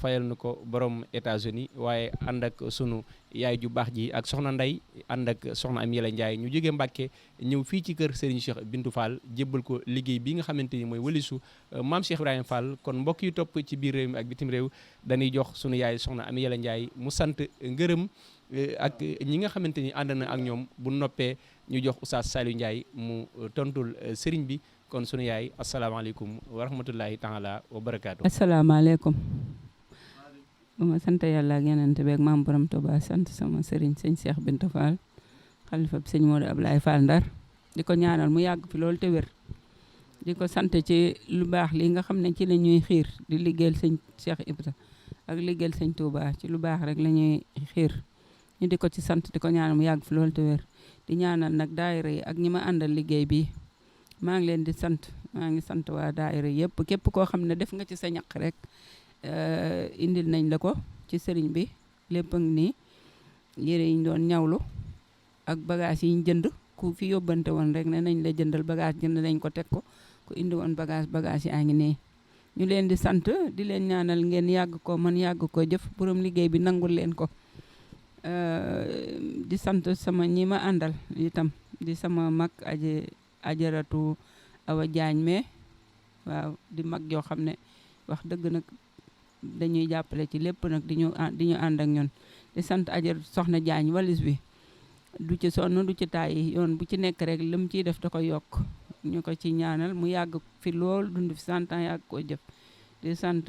fayal nu ko borom États-Unis waaye ànd ak sunu yaay ju baax ji ak soxna Ndey ànd ak soxna Amy Yalla Ndiaye ñu jógee Mbàkke ñëw fii ci kër Serigne Cheikh Bintou Fall jébbal ko liggéey bi nga xamante ni mooy walisu maam Cheikh Ibrahima Fall. kon mbokk yi topp ci biir réew mi ak bitim réew dañuy jox sunu yaay soxna Amy Yalla Ndiaye mu sant ngërëm ak ñi nga xamante ni ànd na ak ñoom bu noppee ñu jox Oustaz Saliou Ndiaye mu tontul Serigne bi. kon sunu yaay asalaamaaleykum wa rahmatullahi taala wa barakaatu. asalaamaaleykum. bu ma sant yàlla ak yeneen beeg maam borom Tuuba sant sama sëriñ sëñ Cheikh Bintou Fall xalifa sëñ Modou Ablaye Fall Ndar di ko ñaanal mu yàgg fi loolu te wér. di ko sant ci lu baax li nga xam ne ci la ñuy xiir di liggéeyal sëñ Cheikh Ibra ak liggéeyal sëñ Touba ci lu baax rek la ñuy xiir ñu di ko ci sant di ko ñaanal mu yàgg fi loolu te wér. di ñaanal nag daayira yi ak ñi ma àndal liggéey bi maa ngi leen di sant maa ngi sant waa daayira yëpp képp koo xam ne def nga ci sa ñaq rek indil nañ la ko ci sëriñ bi lépp a ngi nii yére yi ñu doon ñawlu ak bagage yi ñu jënd ku fi yóbbante woon rek ne nañ la jëndal bagage jënd nañ ko teg ko ku indi woon bagage yaa ngi nii ñu leen di sant di leen ñaanal ngeen yàgg ko man yàgg ko jëf borom liggéey bi nangul leen ko di sant sama ñi ma àndal itam di sama mag ajaratu Awa Jaañ mais waaw di mag yoo xam ne wax dëgg nag dañuy jàppale ci lépp nag di ñu ànd ak ñun di sant ajaratu soxna Jaañ walis bi du ci sonn du ci tàyyi yoon bu ci nekk rek lim ciy def da ko yokk ñu ko ci ñaanal mu yàgg fi lool dund fi 100 ans yàgg koo jëf di sant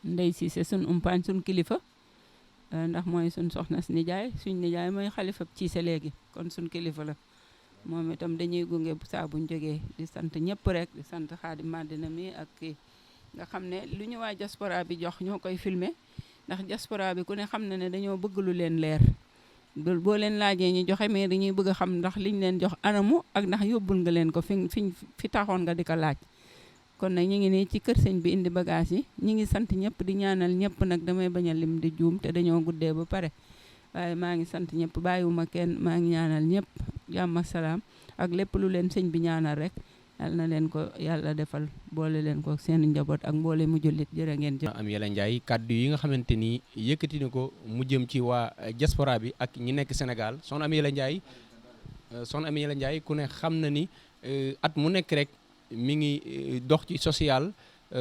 Ndey Siise sun umpaañ sun kilifa ndax mooy sun soxna si nijaay suñ nijaay mooy xalifa Siise léegi kon sun kilifa la moom itam dañuy gunge saa buñ jógee di sant ñëpp rek di sant Xaadim Madina mi ak kii nga xam ne lu ñu waa diaspora bi jox ñoo koy filmer ndax diaspora bi ku ne xam na ne dañoo bëgg lu leen leer boo leen laajee ñu joxe mais dañuy bëgg a xam ndax liñ leen jox anamu ak ndax yóbbul nga leen ko fi taxoon nga di ko laaj. kon nag ñu ngi nii ci kër sëñ bi indi bagage yi ñu ngi sant ñëpp di ñaanal ñëpp nag damay bañ a lim di juum te dañoo guddee ba pare waaye maa ngi sant ñëpp bàyyiwuma kenn maa ngi ñaanal ñëpp jàmm ak salaam ak lépp lu leen sëñ bi ñaanal rek yal na leen ko yàlla defal boole leen ko seen njaboot ak mboole mu jullit jërë ngeen jëf. Amy Yalla Ndiaye kàddu yi nga xamante ni yëkkati na ko mu jëm ci waa diaspora bi ak ñi nekk Sénégal soxna Amy Yalla Ndiaye ku ne xam na ni at mu nekk rek mi ngi dox ci social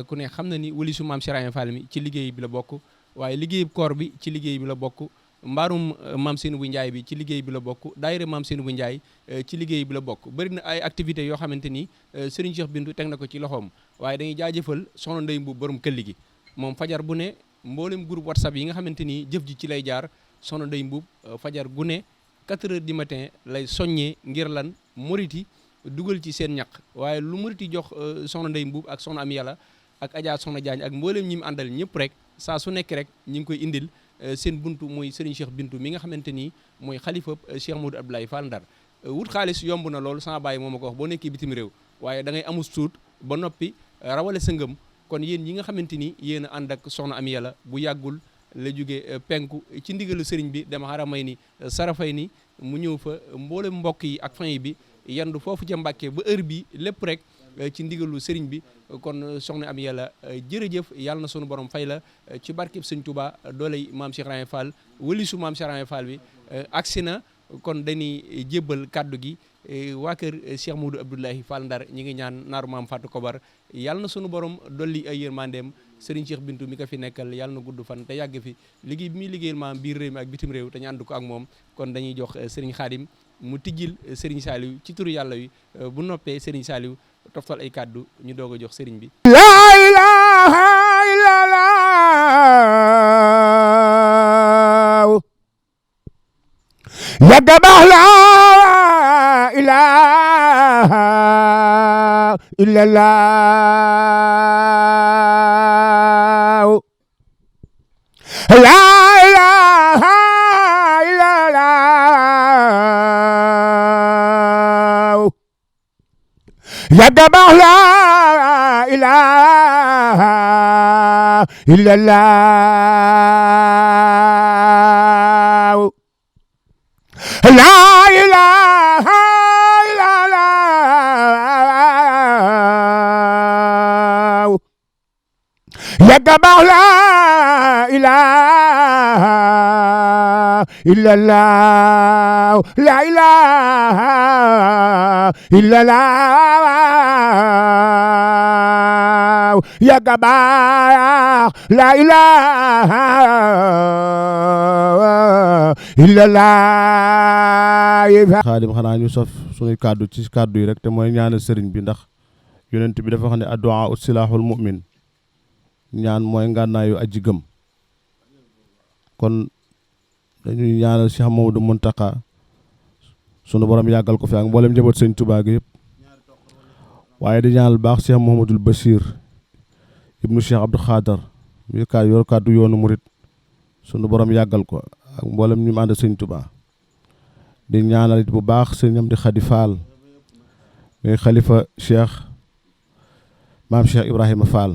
ku ne xam na ni walisu maam Cheikh Ibrahima Fall mi ci liggéey bi la bokk waaye liggéey koor bi ci liggéey bi la bokk. mbaarum maam Seynabou Ndiaye bi ci liggéey bi la bokk daayira maam Seynabou Ndiaye ci liggéey bi la bokk bëri na ay activités yoo xamante ni Serigne Cheikh Bintou teg na ko ci loxoom waaye dañuy jaajëfal soxna Ndey Mbuub borom këlli gi moom fajar bu ne mboolem groupe WhatsApp yi nga xamante ni jëf ji ci lay jaar soxna Ndey Mbuub fajar gu ne 4 heures du matin lay soññee ngir lan moriti dugal ci seen ñaq waaye lu moriti jox soxna Ndey Mbuub ak soxna Amy Yalla ak Adja soxna Jaañ ak mboolem ñi mu àndal ñëpp rek saa su nekk rek ñi ngi koy indil seen buntu mooy Serigne Cheikh Bintou mi nga xamante ni mooy xalifa Cheikh Modou Abdoulaye Fall Ndar wut xaalis yomb na loolu sama bàyyi moo ma ko wax boo nekkee bitim réew waaye da ngay amus tuut ba noppi rawale sa ngëm kon yéen ñi nga xamante ni yéen a ànd ak soxna Amy Yalla bu yàggul la jóge penku ci ndigalu Serigne bi dama xaramay ni sarafay ni mu ñëw fa mboolem mbokk yi ak famille bi yandu foofu ca Mbàkke ba heure bi lépp rek ci ndigalu sëriñ bi kon soxna Amy Yalla jërëjëf yàlla na sunu borom fay la ci barkeb sëñ Touba dooley maam Cheikh Ibrahima Fall walisu maam Cheikh Ibrahima Fall bi agsi na kon dañuy jébbal kàddu gi waa kër Cheikh Modou Abdoulaye Fall Ndar ñi ngi ñaan naaru maam Fatou Kobar yàlla na sunu borom dolli ay yërmandeem Serigne Cheikh Bintou mi ko fi nekkal yàlla na gudd fan te yàgg fi liggéey bi muy liggéeyal maam biir réew mi ak bitim réew te ñu ànd ko ak moom kon dañuy jox Serigne Khadim mu tijjil Serigne Saliou ci turu yàlla wi bu noppee Serigne Saliou toftal ay kàddu ñu doog a jox Serigne bi. La ilaha illallah yàgg baax la ilaha illallah la ilaha illallah yàgg baax la ilaha illallah la ilaha illallah yàgg baax la إلا الله لا إله إلا الله يا جبار لا إله إلا الله xaadim xanaa ñu sof suñuy kàddu ci kàddu yi rek te mooy ñaanal sëriñ bi ndax yonent bi dafa xam ne addu'a silaaxul mu'min ñaan mooy ngànnaayu aji gëm kon dañuy ñaanal Cheikh Mamadou Mountakha sunu borom yàggal ko fi ak mboolem njaboot sëñ Tuubaa gi yëpp waaye di ñaanal baax Cheikh Mouhamadoul Bachir ibnu Cheikh Abdou Khadar mi yor kàddu yoonu murit sunu borom yàggal ko ak mboolem ñu ànd sëñ Tuubaa di ñaanal it bu baax sëñ Amdi Khady Fall muy xalifa maam Cheikh Ibrahima Fall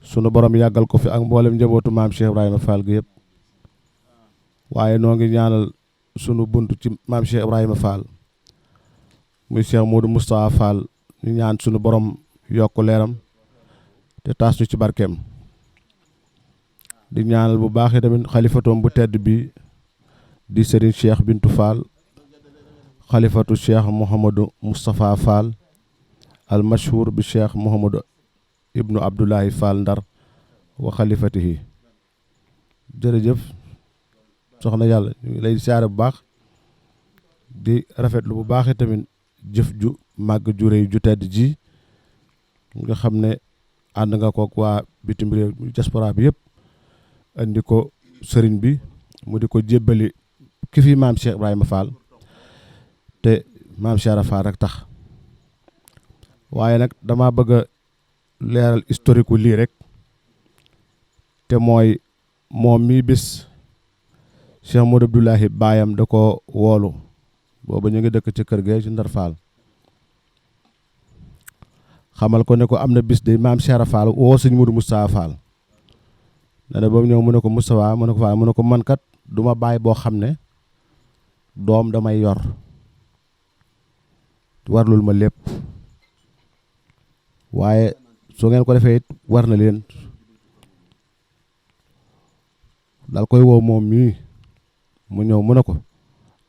sunu borom yàggal ko fi ak mboolem njabootu maam Cheikh Ibrahima Fall gi yëpp waaye noo ngi ñaanal sunu buntu ci maam Cheikh Ibrahima Fall muy Cheikh Modou Moustapha Fall ñu ñaan sunu borom yokk leeram te taas ñu ci barkeem di ñaanal bu baax yi tamit xalifatoom bu tedd bi di Serigne Cheikh Bintou Fall xalifatu Cheikh Mouhamadou Moustapha Fall al mashhur bi Cheikh Mouhamadou ibnu Abdoulahi Fall Ndar wa xalifatihi jërëjëf soxna yàlla ñu ngi lay siyaare bu baax di rafetlu bu baax tamit jëf ju màgg ju réy ju tedd ji nga xam ne ànd nga kook waa bitim réew diaspora bi yëpp andi ko sëriñ bi mu di ko jébbali ki fi maam Cheikh Ibrahima Fall te maam Cheikh Fall rek tax waaye nag dama bëgg a leeral historique lii rek te mooy moom mii bis Cheikh Modou Abdoulahi baayam da ko woolu booba ñu ngi dëkk ci kër ga ci Ndar Fall xamal ko ne ko am na bis de maam Cheikh Fall woo sëñ Modou Moustapha Fall ne na boobu ñëw mu ne ko Moustapha mu ne ko Fall mu ne ko man kat du ma bàyyi boo xam ne doom damay yor warlul ma lépp waaye soo ngeen ko defee it war na leen dal koy woo moom mii mu ñëw mu ne ko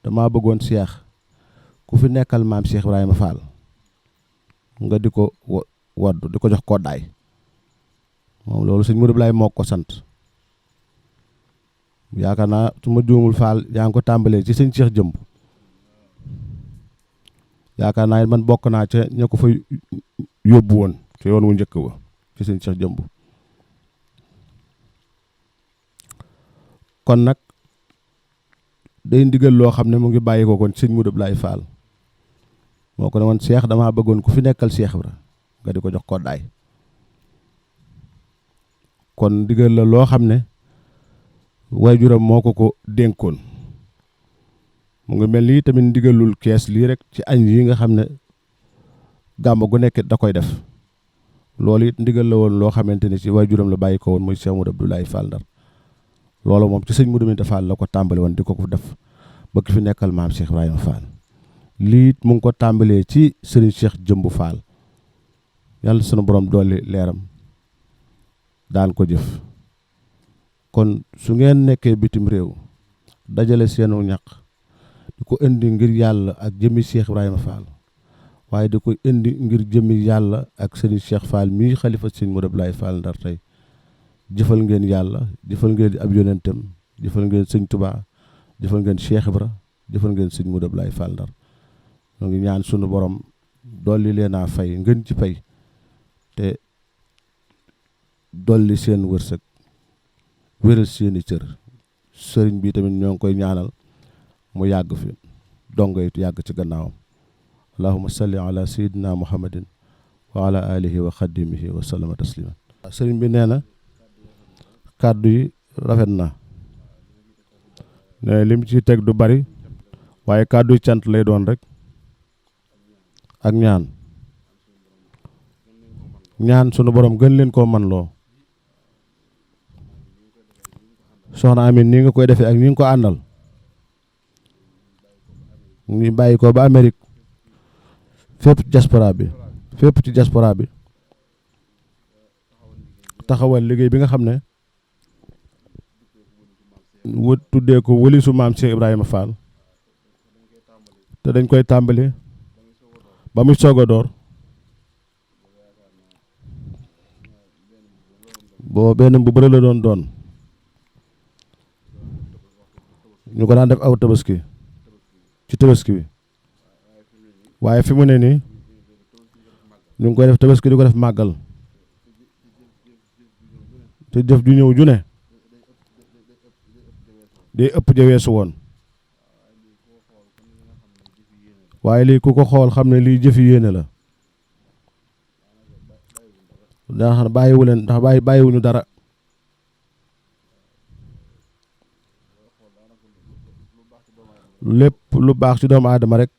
dama bëggoon Cheikh ku fi nekkal maam Cheikh Ibrahima Fall nga di ko waddu di ko jox koddaay moom loolu sëñ Modou Abdoulaye moo ko sant yaakaar naa su ma juumul Fall yaa ngi ko tàmbalee ci sëñ Cheikh Jëmb yaakaar naa man bokk naa ca ña ko fa yóbbu woon te yoon wu njëkk ba ci sëñ Cheikh Jëmb kon nag day ndigal loo xam ne mu ngi bàyyi ko kon sëñ Modou Abdoulaye Fall moo ko ne woon Cheikh damaa bëggoon ku fi nekkal Cheikh Ibra nga di ko jox koddaay kon ndigal la loo xam ne waajuram moo ko dénkoon mu ngi mel ni tamit ndigalul kees lii rek ci añ yi nga xam ne gàmm gu nekk da koy def loolu it ndigal la woon loo xamante ne ci waajuram la bàyyi ko woon muy Cheikh Modou Abdoulaye Fall Ndar loolu moom ci sëñ Modou Minta Fall la ko tàmbali woon di ko def ba ki fi nekkal maam Cheikh Ibrahima Fall lii mu ngi ko tàmbalee ci Serigne Cheikh Jëmb Fall yàlla sunu borom dolli leeram daan ko jëf kon su ngeen nekkee bitim réew dajale seenu ñaq di ko indi ngir yàlla ak jëmmi Cheikh Ibrahima Fall waaye di ko indi ngir jëmmi yàlla ak Serigne Cheikh Fall mii xalifa Serigne Modou Abdoulaye Fall Ndar tey jëfal ngeen yàlla jëfal ngeen ab yonentam jëfal ngeen sëñ Touba jëfal ngeen Cheikh Ibra jëfal ngeen Serigne Modou Abdoulaye Fall Ndar ñoo ngi ñaan sunu borom dolli leen a fay ngeen ci fay te dolli seen wërsëg wéral seeni cër sëriñ bi tamit ñoo ngi koy ñaanal mu yàgg fi dongo it yàgg ci gannaawam allahumma salli ala sayyidina muhammadin wa ala alihi wa xadimihi wa sallama tasliman sëriñ bi nee na kàddu yi rafet na ne lim ci teg du bari waaye kàddu yi cant lay doon rek ak ñaan sunu borom gën leen koo man loo soxna Amin nii nga koy defee ak ni nga ko àndal ngi bàyyi ko ba Amérique fépp ci diaspora bi taxawal liggéey bi nga xam ne wut tuddee ko wëlisu maam Cheikh Ibrahima Fall te dañ koy tàmbali ba muy soog a door boo benn bu bëri la doon ñu ko daan def aw tabaski ci tabaski bi waaye fi mu ne nii ñu ngi koy def tabaski di ko def màggal te jëf ju ñëw ju ne day ëpp ja weesu woon waaye lii ku ko xool xam ne lii jëfi yéene la ndax bàyyiwu leen ndax bàyyiwuñu dara lépp lu baax ci doomu aadama rek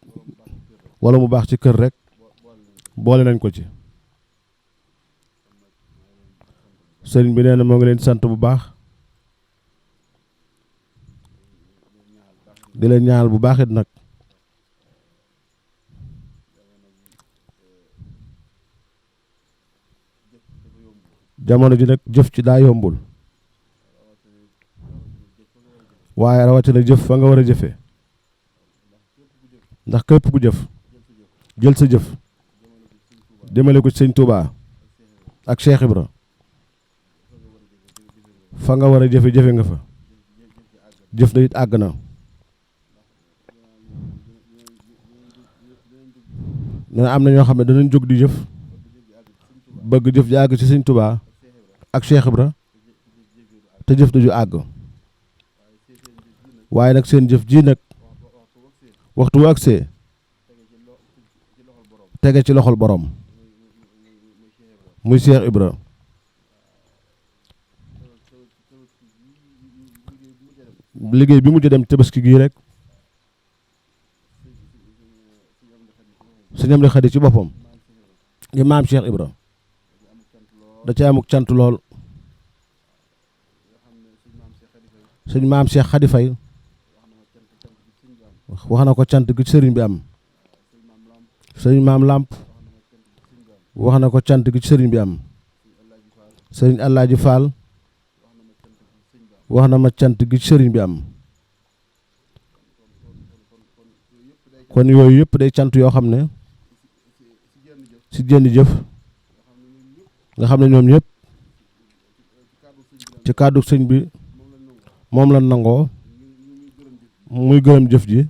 wala mu baax ci kër rek boole nañ ko ci sëriñ bi nee na moo ngi leen sant bu baax di leen ñaanal bu baax it nag jamono ji nag jëf ci daa yombul waaye rawatina jëf fa nga war a jëfee ndax képp ku jëf jël sa jëf demale ko ci sëñ Touba ak Cheikh Ibra fa nga war a jëfe nga fa jëf na it àgg na nee am na ñoo xam ne danañ jóg di jëf bëgg jëf ji àgg ci sëñ Touba ak Cheikh Ibra te jëf daju àgg waaye nag seen jëf ji nag waxtu wu agsee tege ci loxol borom muy Cheikh Ibra liggéey bi mujj dem tabaski gii rek sëñ Amdi Xadi ci boppam di maam Cheikh Ibra da ca amuk cant lool sëñ maam Cheikh Xadi Fay wax na ko cant gi sëriñ bi am sëriñ maam Lamp wax na ko cant gi sëriñ bi am sëriñ Alaaji Fall wax na ma cant gi sëriñ bi am kon yooyu yëpp day cant yoo xam ne si jenn jëf nga xam ne ñoom ñëpp ci kàddu sëñ bi moom la nangoo muy gërëm jëf ji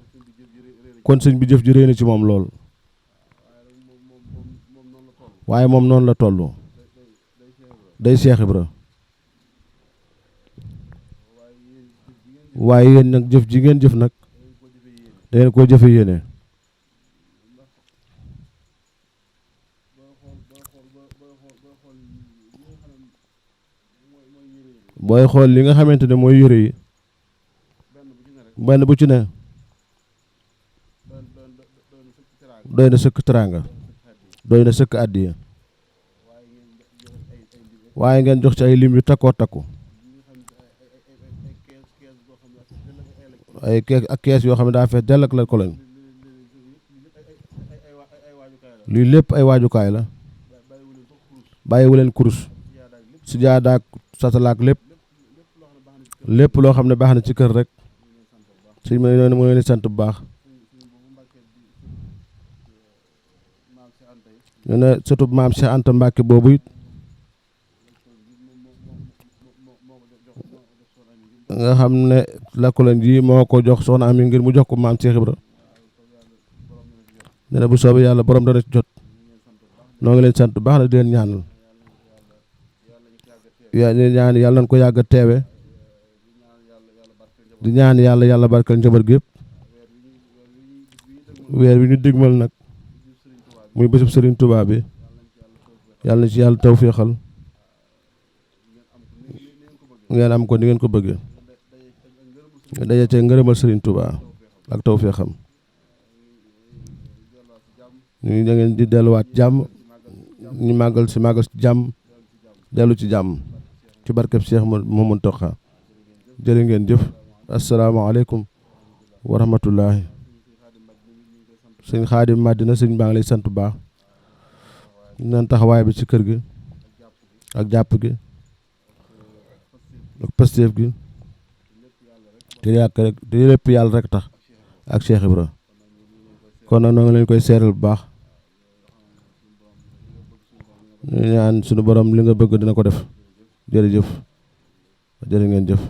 kon sëñ bi jëf ji réy na ci moom lool waaye moom noonu la toll day Cheikh Ibra waaye yéen nag jëf ji ngeen jëf nag da ngeen koo jëfe yéene booy xool li nga xamante ne mooy yére yi benn bu ci ne doy na sëkk teraanga doy na sëkk àddiya waaye ngeen jox ci ay lim yu takkoo takku ay kees ak kees yoo xam ne daa fees dell ak la ko lañ lii lépp ay waajukaay la bàyyiwu leen kurus si jaadaak satalaak lépp loo xam ne baax na ci kër rek sëñ ma ne mu leen sant bu baax ñu ne surtout maam Cheikh Anta Mbacke boobu it nga xam ne lakkulan ji moo ko jox soxna Ami ngir mu jox ko maam Cheikh Ibra ne na bu soobee yàlla borom dana ci jot noo ngi leen sant baax na di leen ñaanal yàlla nañ ko yàgg a teewe di ñaan yàlla barkal njaboot gi yëpp weer wi ñu digmal nag muy bésub Serigne Touba bi yàlla na ci yàlla tawféexal ngeen am ko ni ngeen ko bëggee nga daje cee ngërëmal Serigne Touba ak tawféexam ñu da ngeen di delluwaat jàmm ñu màggal si jàmm dellu ci jàmm ci barkeb Cheikh Mouhamadou Mountakha jërë ngeen jëf asalaamaaleykum wa rahmatullahi sëñ Xaadim Madina sëñ baa ngi lay sant bu baax nan taxawaay bi ci kër gi ak jàpp gi ak pasteef gi te yàq rek te lépp yàlla rek tax ak Cheikh Ibra kon nag noo ngi leen koy seeral bu baax ñu ñaan suñu borom li nga bëgg dina ko def jërëjëf jërë ngeen jëf